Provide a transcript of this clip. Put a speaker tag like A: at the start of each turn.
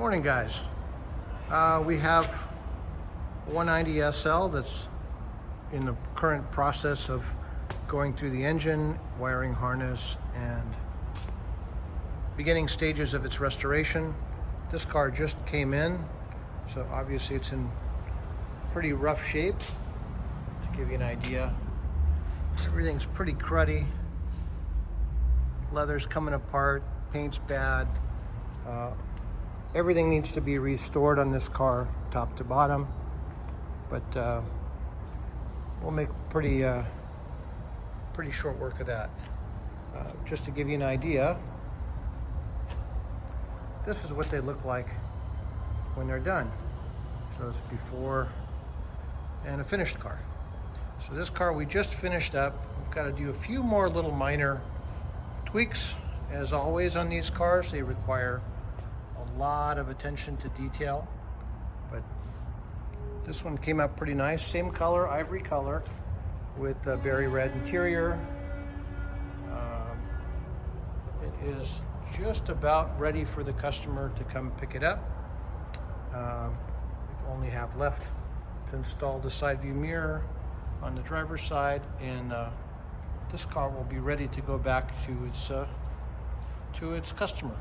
A: Morning, guys. We have a 190 SL that's in the current process of going through the engine, wiring harness, and beginning stages of its restoration. This car just came in, so obviously it's in pretty rough shape. To give you an idea, everything's pretty cruddy. Leather's coming apart, paint's bad. Everything needs to be restored on this car, top to bottom. But we'll make pretty short work of that. Just to give you an idea, this is what they look like when they're done. So it's before and a finished car. So this car we just finished up. We've got to do a few more little minor tweaks. As always on these cars, they require a lot of attention to detail, but this one came out pretty nice. Same color, ivory color, with a berry red interior. It is just about ready for the customer to come pick it up. We only have left to install the side view mirror on the driver's side, and this car will be ready to go back to its customer.